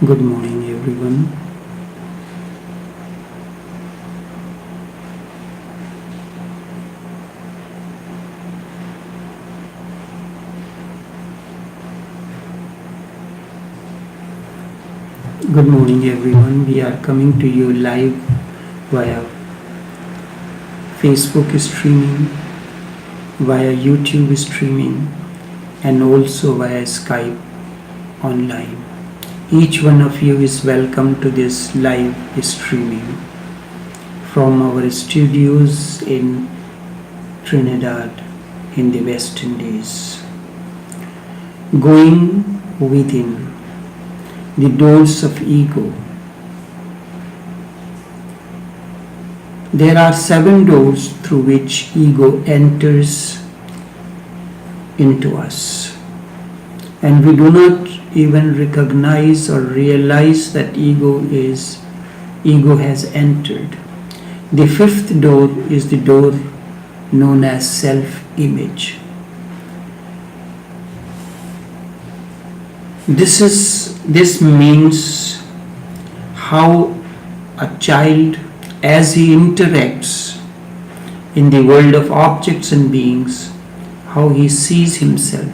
Good morning, everyone. Good morning, everyone. We are coming to you live via Facebook streaming, via YouTube streaming, and also via Skype online. Each one of you is welcome to this live streaming from our studios in Trinidad in the West Indies. Going within the doors of ego. There are 7 doors through which ego enters into us, and we do not even recognize or realize that ego has entered. The 5th door is the door known as self-image. This means how a child, as he interacts in the world of objects and beings, how he sees himself.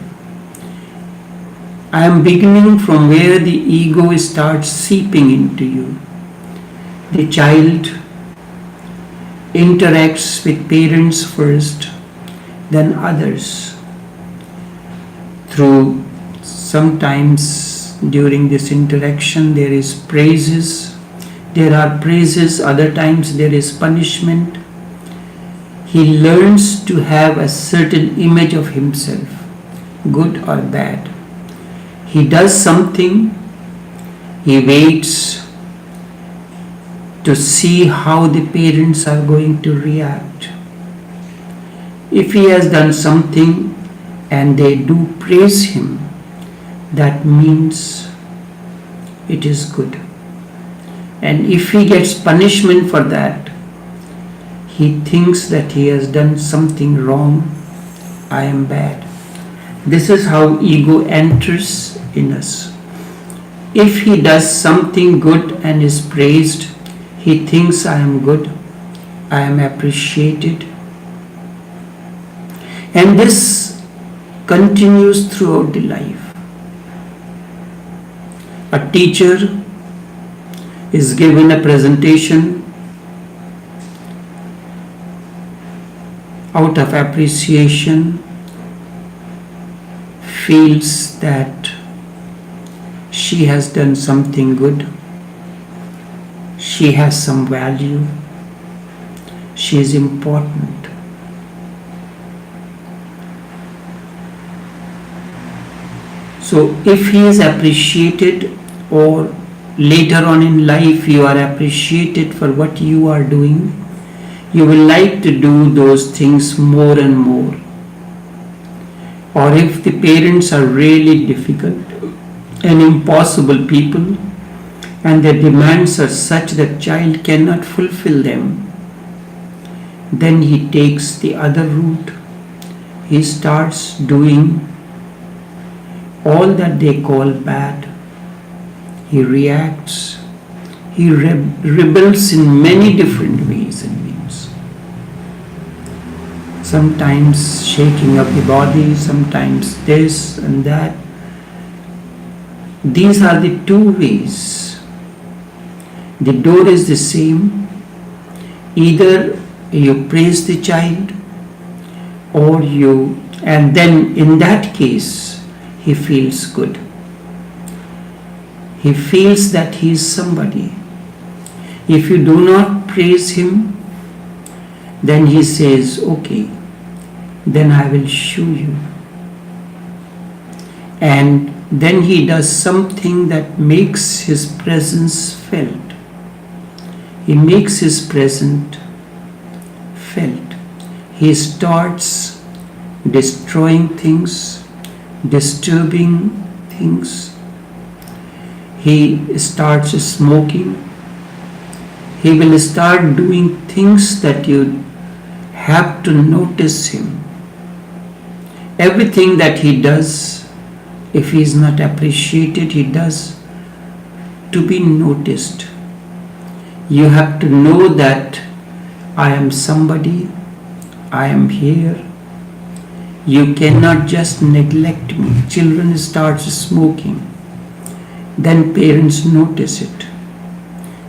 I am beginning from where the ego starts seeping into you. The child interacts with parents first, then others. Through sometimes during this interaction there is praises. There are praises, other times there is punishment. He learns to have a certain image of himself, good or bad. He does something, he waits to see how the parents are going to react. If he has done something and they do praise him, that means it is good. And if he gets punishment for that, he thinks that he has done something wrong, I am bad. This is how ego enters in us. If he does something good and is praised, he thinks I am good, I am appreciated. And this continues throughout the life. A teacher is given a presentation out of appreciation, feels that she has done something good, she has some value, she is important. So if he is appreciated, or later on in life you are appreciated for what you are doing, you will like to do those things more and more. Or if the parents are really difficult and impossible people, and their demands are such that child cannot fulfill them, then he takes the other route. He starts doing all that they call bad. He reacts, he rebels in many different ways and means. Sometimes shaking up the body, sometimes this and that. These are the 2 ways. The door is the same. Either you praise the child, or and then in that case he feels good. He feels that he is somebody. If you do not praise him, then he says, okay, then I will show you. And then he does something that makes his presence felt. He makes his presence felt. He starts destroying things, disturbing things. He starts smoking. He will start doing things that you have to notice him. Everything that he does, if he is not appreciated, he does to be noticed. You have to know that I am somebody, I am here. You cannot just neglect me. Children start smoking. Then parents notice it.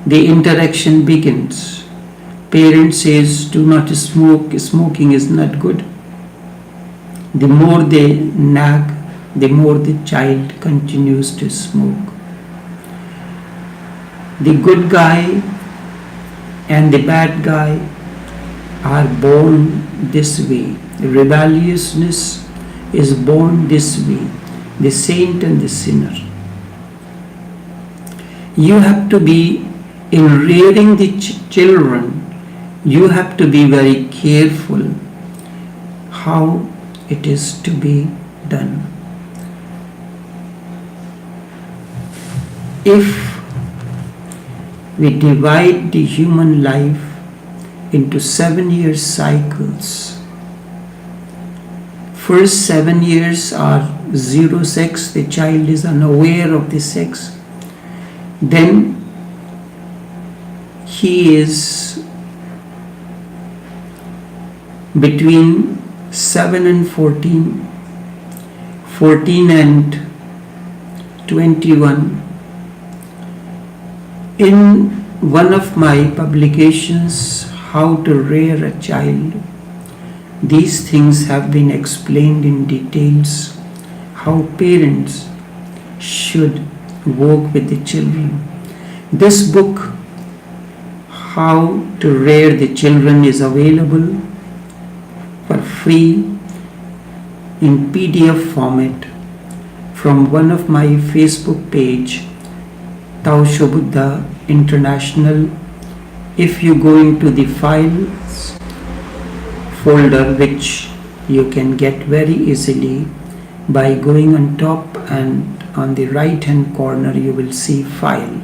The interaction begins. Parent says, do not smoke, smoking is not good. The more they nag, the more the child continues to smoke. The good guy and the bad guy are born this way. Rebelliousness is born this way. The saint and the sinner. You have to be, in rearing the children, you have to be very careful how it is to be done. If we divide the human life into 7-year cycles, first 7 years are zero sex, the child is unaware of the sex. Then he is between 7 and 14, 14 and 21. In one of my publications, How to Rear a Child, these things have been explained in details, how parents should work with the children. This book, How to Rear the Children, is available for free in PDF format from one of my Facebook page, Taoshobuddha International. If you go into the files folder, which you can get very easily by going on top, and on the right hand corner you will see files,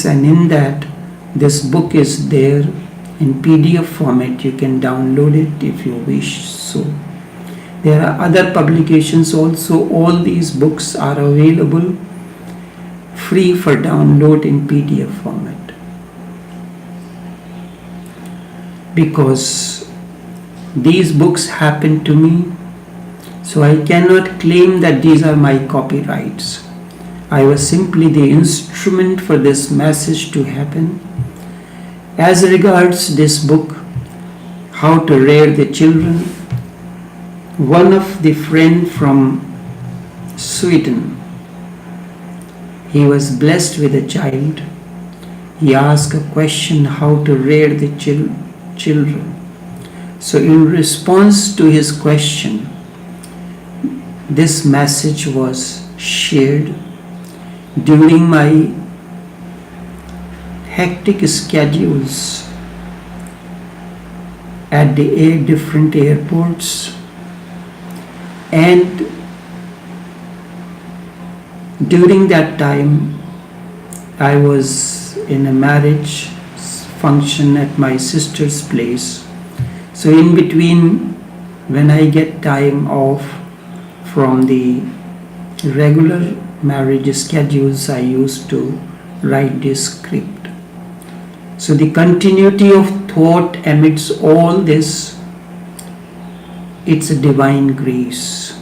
and in that this book is there in PDF format. You can download it if you wish. So there are other publications also. All these books are available free for download in PDF format. Because these books happened to me, so I cannot claim that these are my copyrights. I was simply the instrument for this message to happen. As regards this book, How to Rear the Children, one of the friend from Sweden, he was blessed with a child. He asked a question, how to rear the children. So in response to his question, this message was shared. During my hectic schedules at the different airports, and during that time I was in a marriage function at my sister's place. So in between, when I get time off from the regular marriage schedules, I used to write this script. So the continuity of thought amidst all this, it's a divine grace.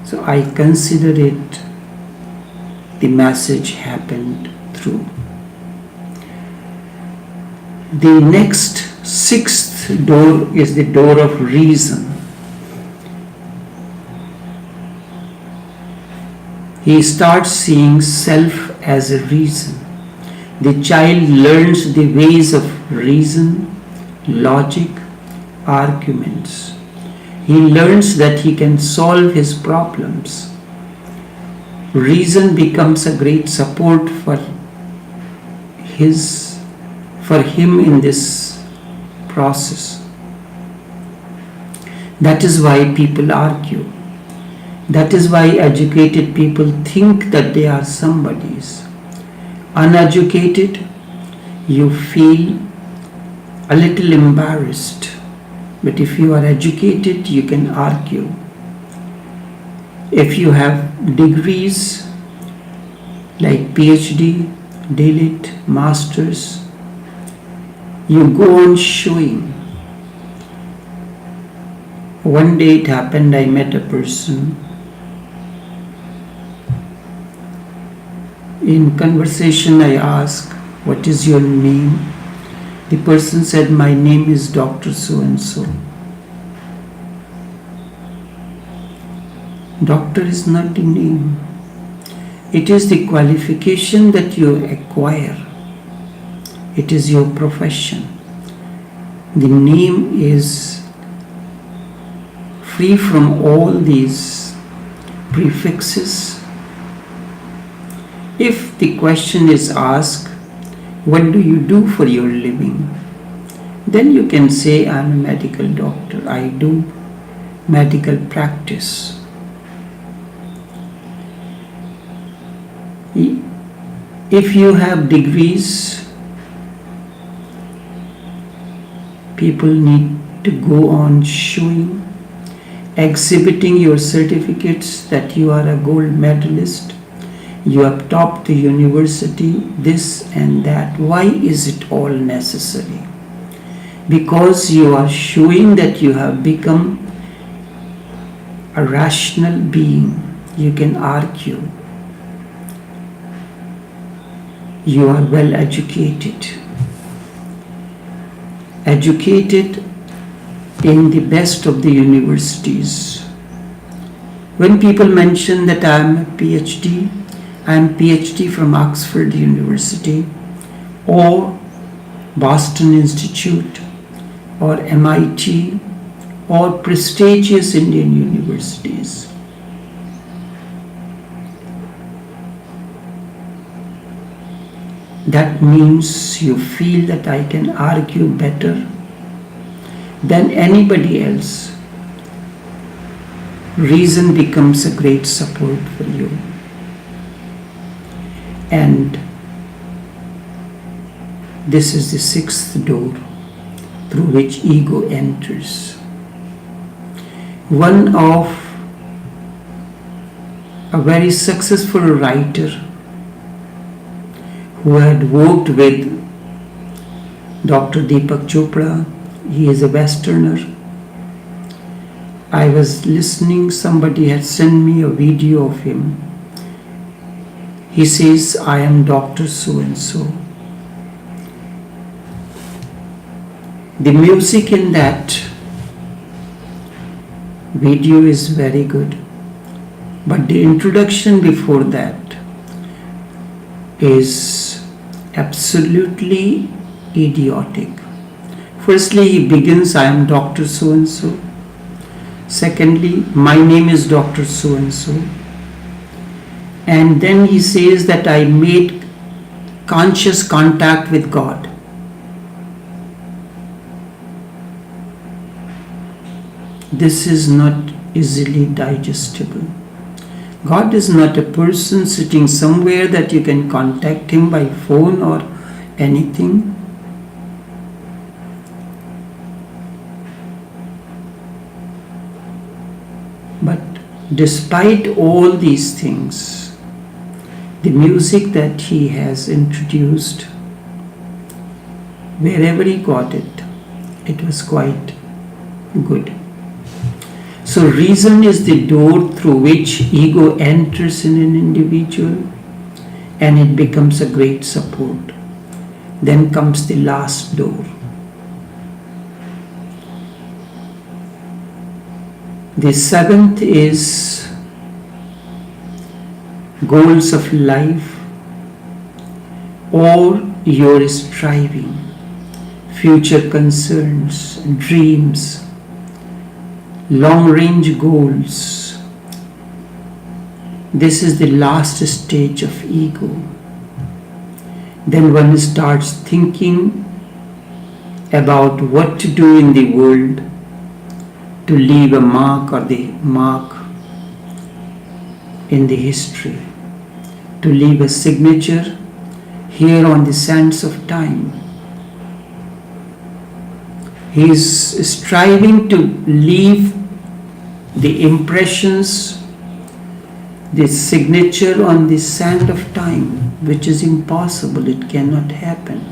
So I consider it the message happened through. The next sixth door is the door of reason. He starts seeing self as a reason. The child learns the ways of reason, logic, arguments. He learns that he can solve his problems. Reason becomes a great support for him in this process. That is why people argue. That is why educated people think that they are somebody's. Uneducated, you feel a little embarrassed. But if you are educated, you can argue. If you have degrees, like PhD, DLit, Masters. You go on showing. One day it happened, I met a person. In conversation I asked, "What is your name?" The person said, "My name is Dr. So-and-so." Doctor is not the name. It is the qualification that you acquire. It is your profession. The name is free from all these prefixes. If the question is asked, "What do you do for your living?" then you can say, "I am a medical doctor. I do medical practice." If you have degrees, people need to go on showing, exhibiting your certificates that you are a gold medalist, you have topped the university, this and that. Why is it all necessary? Because you are showing that you have become a rational being. You can argue. You are well educated. Educated in the best of the universities. When people mention that I am a PhD, I am PhD from Oxford University or Boston Institute or MIT or prestigious Indian universities. That means you feel that I can argue better than anybody else. Reason becomes a great support for you. And this is the sixth door through which ego enters. One of a very successful writer who had worked with Dr. Deepak Chopra, he is a Westerner. I was listening, somebody had sent me a video of him. He says, "I am Dr. So-and-so." The music in that video is very good, but the introduction before that is absolutely idiotic. Firstly, he begins, "I am Dr. So-and-so." Secondly, "My name is Dr. So-and-so." And then he says that I made conscious contact with God. This is not easily digestible. God is not a person sitting somewhere that you can contact him by phone or anything. But despite all these things, the music that he has introduced, wherever he got it, it was quite good. So reason is the door through which ego enters in an individual and it becomes a great support. Then comes the last door. The seventh is goals of life or your striving, future concerns, dreams, long-range goals. This is the last stage of ego. Then one starts thinking about what to do in the world to leave a mark or the mark in the history, to leave a signature here on the sands of time. He is striving to leave the impressions this signature on the sand of time, which is impossible, it cannot happen.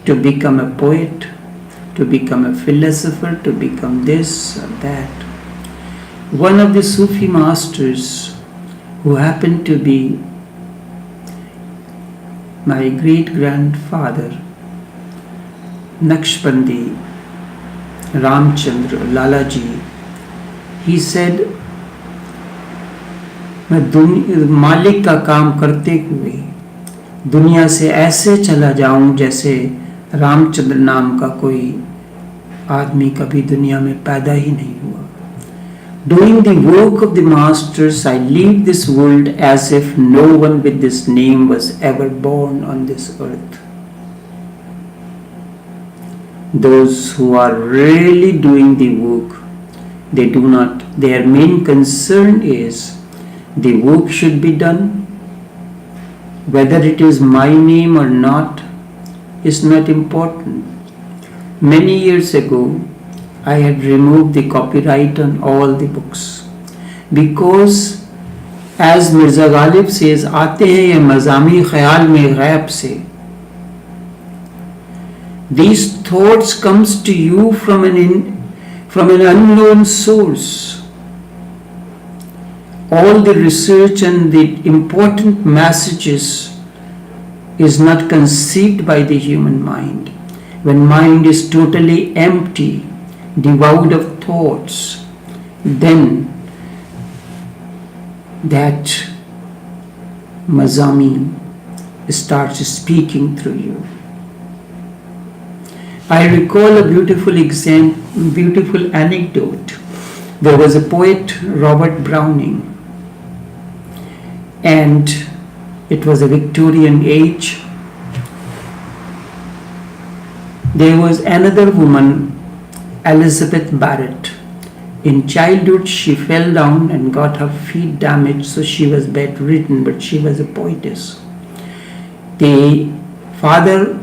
To become a poet, to become a philosopher, to become this or that. One of the Sufi masters, who happened to be my great-grandfather, Naqshbandi Ramchandra Lalaji, he said, मैं मालिक का काम करते हुए दुनिया से ऐसे चला जाऊं जैसे रामचंद्र नाम का कोई आदमी कभी दुनिया में पैदा ही नहीं हुआ. Doing the work of the masters, I leave this world as if no one with this name was ever born on this earth. Those who are really doing the work, their main concern is the work should be done. Whether it is my name or not is not important. Many years ago, I had removed the copyright on all the books because, as Mirza Ghalib says, आते हैं ये मज़ामी ख्याल में गैब से. These thoughts comes to you from an unknown source. All the research and the important messages is not conceived by the human mind. When mind is totally empty, devoid of thoughts, then that mazami starts speaking through you. I recall a beautiful anecdote. There was a poet, Robert Browning, and it was a Victorian age. There was another woman, Elizabeth Barrett. In childhood, she fell down and got her feet damaged, so she was bedridden, but she was a poetess. The father,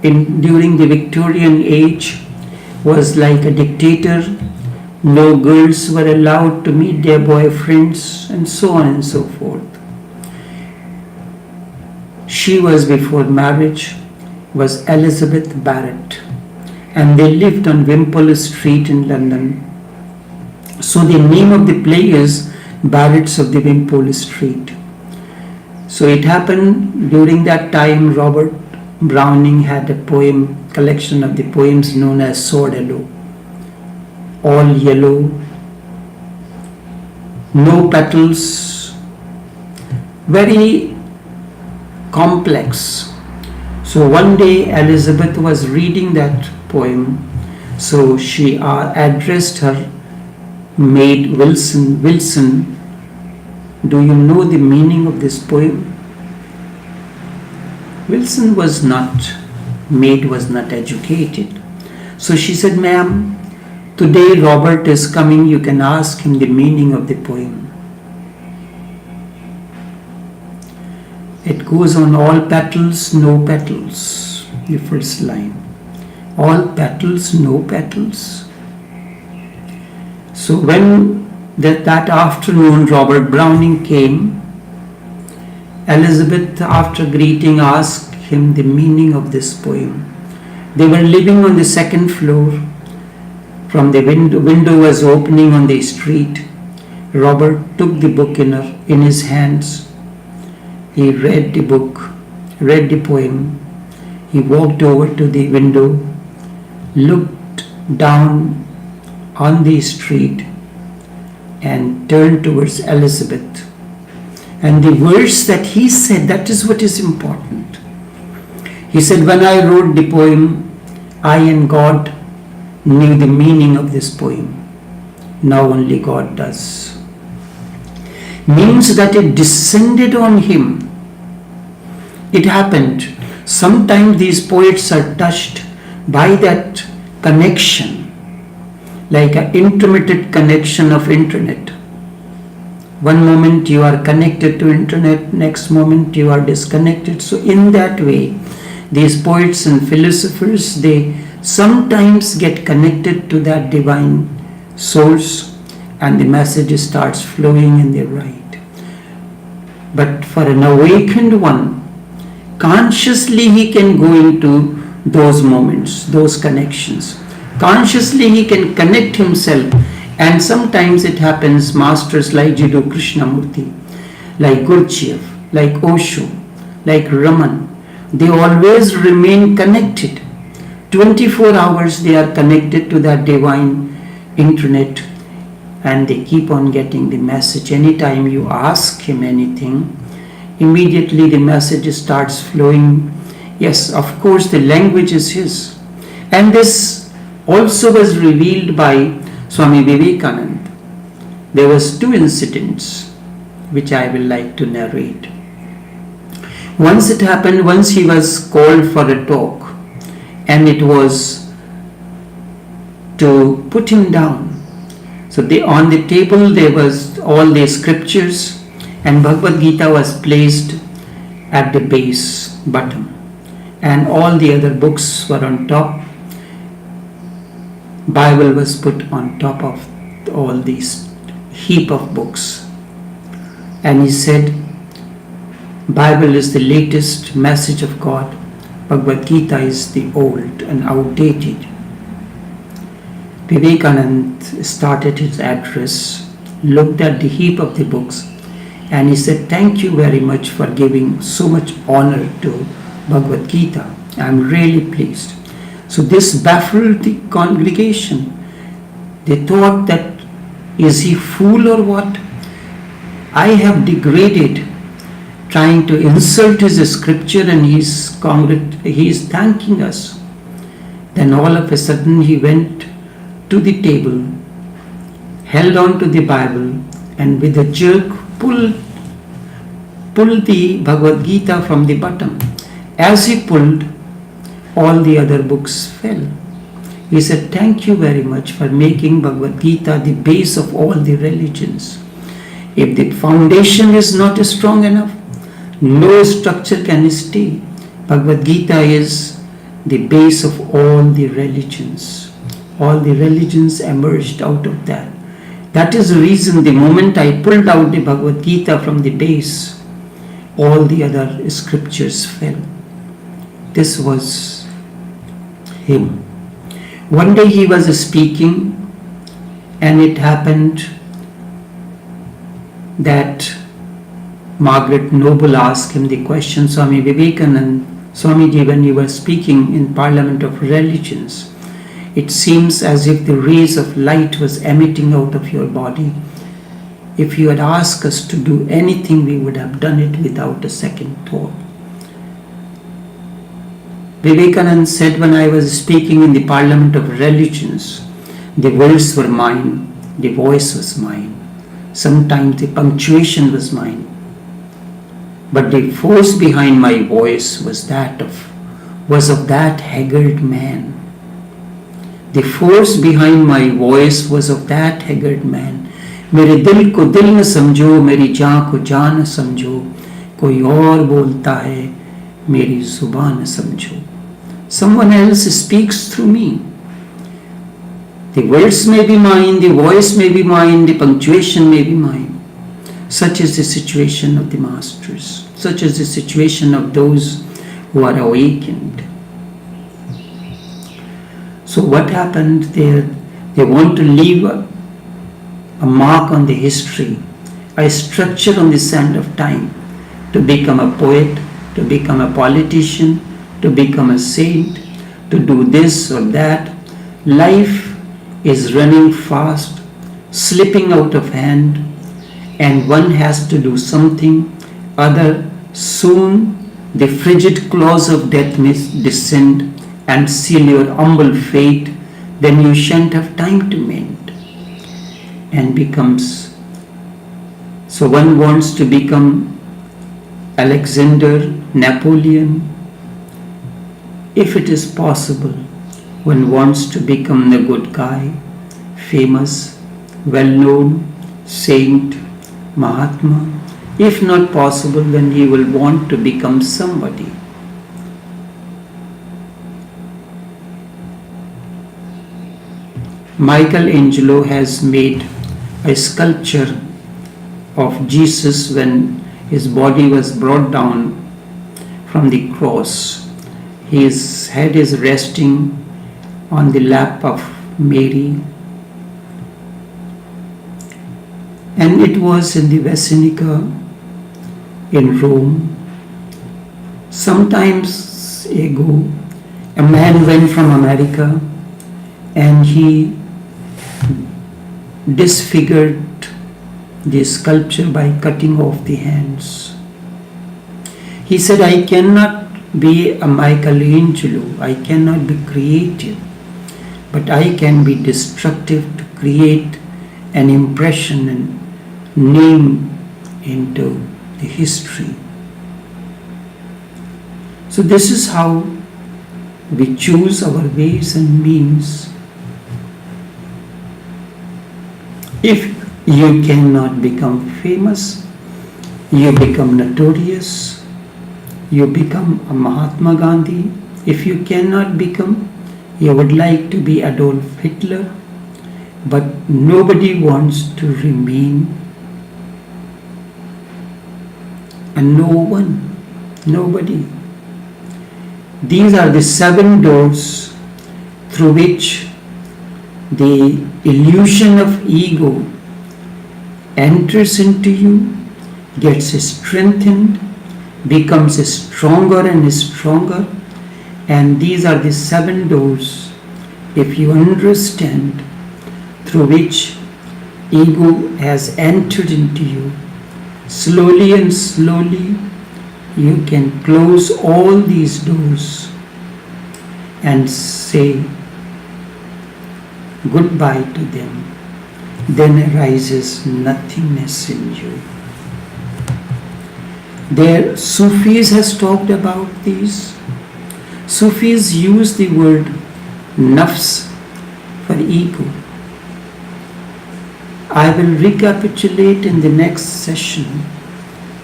during the Victorian age, was like a dictator. No girls were allowed to meet their boyfriends, and so on and so forth. She was, before marriage, was Elizabeth Barrett, and they lived on Wimpole Street in London. So the name of the play is Barretts of the Wimpole Street. So it happened during that time, Robert Browning had a collection of the poems known as Sordello. All yellow, no petals, very complex. So one day Elizabeth was reading that poem, so she addressed her maid Wilson, do you know the meaning of this poem? Wilson was not educated. So she said, ma'am, today Robert is coming, you can ask him the meaning of the poem. It goes on, all petals, no petals, the first line. All petals, no petals. So when that afternoon Robert Browning came, Elizabeth, after greeting, asked him the meaning of this poem. They were living on the second floor. From the window was opening on the street. Robert took the book in his hands. He read the book, read the poem. He walked over to the window, looked down on the street, and turned towards Elizabeth. And the verse that he said, that is what is important. He said, when I wrote the poem, I and God knew the meaning of this poem. Now only God does. Means that it descended on him. It happened. Sometimes these poets are touched by that connection, like an intermittent connection of internet. One moment you are connected to internet, next moment you are disconnected. So in that way, these poets and philosophers, they sometimes get connected to that divine source, and the message starts flowing in the right. But for an awakened one, consciously he can go into those moments, those connections. Consciously he can connect himself, and sometimes it happens, masters like Jiddu Krishnamurti, like Gurdjieff, like Osho, like Raman, they always remain connected. 24 hours they are connected to that divine internet, and they keep on getting the message. Anytime you ask him anything, immediately the message starts flowing. Yes, of course, the language is his. And this also was revealed by Swami Vivekananda. There was 2 incidents which I will like to narrate. Once it happened, once he was called for a talk, and it was to put him down. So on the table there was all the scriptures, and Bhagavad Gita was placed at the base, bottom, and all the other books were on top. Bible was put on top of all these heap of books. And he said, Bible is the latest message of God. Bhagavad Gita is the old and outdated. Vivekananda started his address, looked at the heap of the books, and he said, thank you very much for giving so much honor to Bhagavad Gita. I am really pleased. So this baffled the congregation. They thought that, is he fool or what? I have degraded, trying to insult his scripture, and he is thanking us. Then all of a sudden he went to the table, held on to the Bible, and with a jerk pulled the Bhagavad Gita from the bottom. As he pulled, all the other books fell. He said, thank you very much for making Bhagavad Gita the base of all the religions. If the foundation is not strong enough, no structure can stay. Bhagavad Gita is the base of all the religions. All the religions emerged out of that. That is the reason the moment I pulled out the Bhagavad Gita from the base, all the other scriptures fell. This was him. One day he was speaking, and it happened that Margaret Noble asked him the question, Swami Vivekananda, Swamiji, when you were speaking in Parliament of Religions, it seems as if the rays of light was emitting out of your body. If you had asked us to do anything, we would have done it without a second thought. Vivekananda said, when I was speaking in the Parliament of Religions, the words were mine, the voice was mine, sometimes the punctuation was mine, but the force behind my voice was of that haggard man. The force behind my voice was of that haggard man. मेरे दिल को दिल न समझो, मेरी जान को जान न समझो, कोई और बोलता है, मेरी जुबान न समझो. Someone else speaks through me. The words may be mine, the voice may be mine, the punctuation may be mine. Such is the situation of the masters. Such is the situation of those who are awakened. So what happened there? They want to leave a mark on the history, a structure on the sand of time, to become a poet, to become a politician, to become a saint, to do this or that. Life is running fast, slipping out of hand, and one has to do something other. Soon the frigid claws of death may descend and seal your humble fate. Then you shan't have time to mend. And becomes, so one wants to become Alexander, Napoleon. If it is possible, one wants to become the good guy, famous, well-known, saint, Mahatma. If not possible, then he will want to become somebody. Michelangelo has made a sculpture of Jesus when his body was brought down from the cross. His head is resting on the lap of Mary, and it was in the Basilica in Rome. Sometimes ago, a man went from America and he disfigured the sculpture by cutting off the hands. He said, I cannot be a Michelangelo, I cannot be creative, but I can be destructive to create an impression and name into the history. So this is how we choose our ways and means. If you cannot become famous, you become notorious, you become a Mahatma Gandhi. If you cannot become, you would like to be Adolf Hitler, but nobody wants to remain a no one, nobody. These are the 7 doors through which the illusion of ego enters into you, gets strengthened, becomes stronger and stronger, and these are the 7 doors, if you understand, through which ego has entered into you. Slowly and slowly you can close all these doors and say goodbye to them. Then arises nothingness in you. There, Sufis has talked about these. Sufis use the word nafs for ego. I will recapitulate in the next session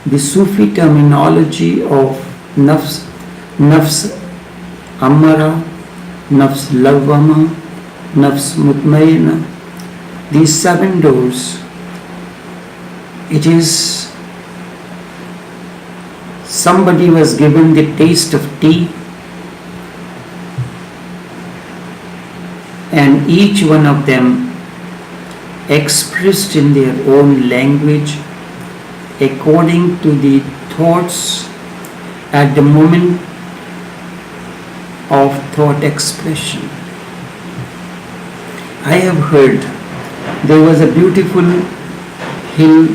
the Sufi terminology of nafs, nafs amara, nafs lawwama, nafs mutmainna. These 7 doors. It is somebody was given the taste of tea, and each one of them expressed in their own language according to the thoughts at the moment of thought expression. I have heard there was a beautiful hill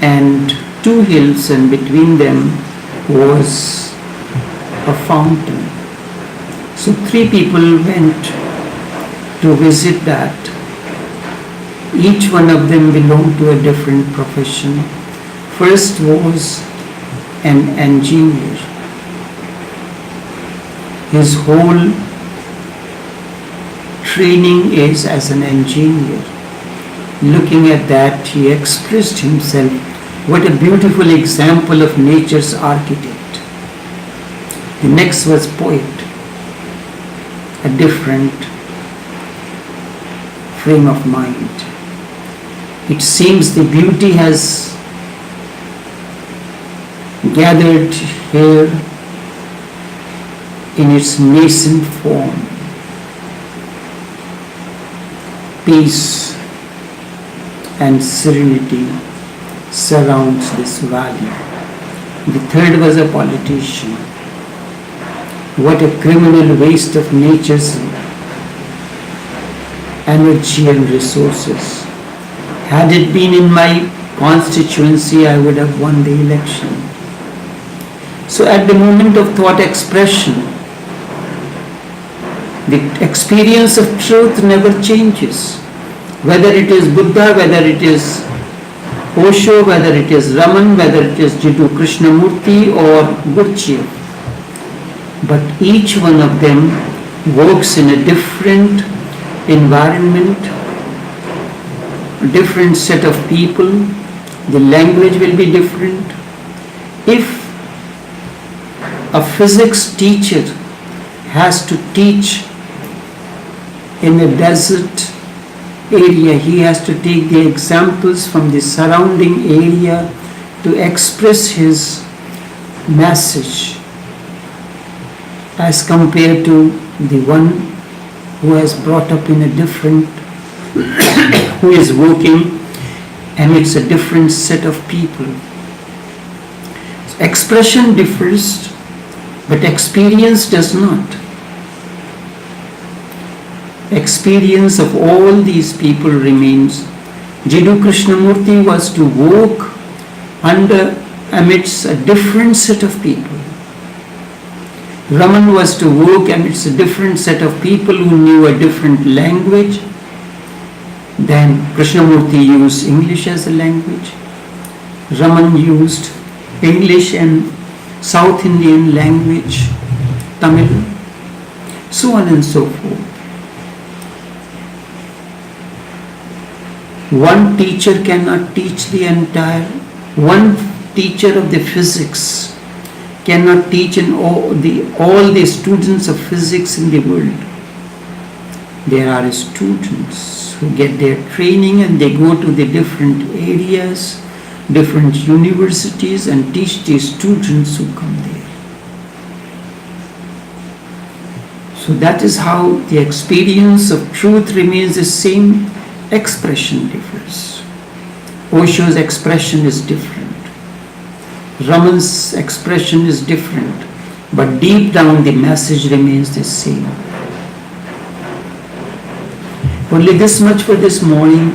and 2 hills, and between them was a fountain. So 3 people went to visit that. Each one of them belonged to a different profession. First was an engineer. His whole training is as an engineer. Looking at that, he expressed himself. What a beautiful example of nature's architect. The next was poet. A different frame of mind. It seems the beauty has gathered here in its nascent form. Peace and serenity surrounds this valley. The third was a politician. What a criminal waste of nature's energy and resources. Had it been in my constituency, I would have won the election. So at the moment of thought expression, the experience of truth never changes. Whether it is Buddha, whether it is Osho, whether it is Raman, whether it is Jiddu Krishnamurti or Gurdjieff. But each one of them works in a different environment, a different set of people. The language will be different. If a physics teacher has to teach in a desert area, he has to take the examples from the surrounding area to express his message, as compared to the one who has brought up in a different, who is working and it's a different set of people. So expression differs, but experience does not. Experience of all these people remains. Jiddu Krishnamurti was to walk amidst a different set of people. Raman was to work amidst a different set of people who knew a different language. Then Krishnamurti used English as a language. Raman used English and South Indian language, Tamil, so on and so forth. One teacher cannot teach the entire, one teacher of the physics cannot teach all the students of physics in the world. There are students who get their training and they go to the different areas, different universities and teach the students who come there. So that is how the experience of truth remains the same, expression differs. Osho's expression is different. Raman's expression is different, but deep down the message remains the same. Only this much for this morning.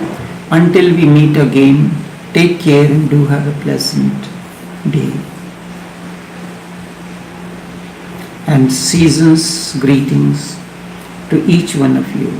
Until we meet again, take care and do have a pleasant day. And season's greetings to each one of you.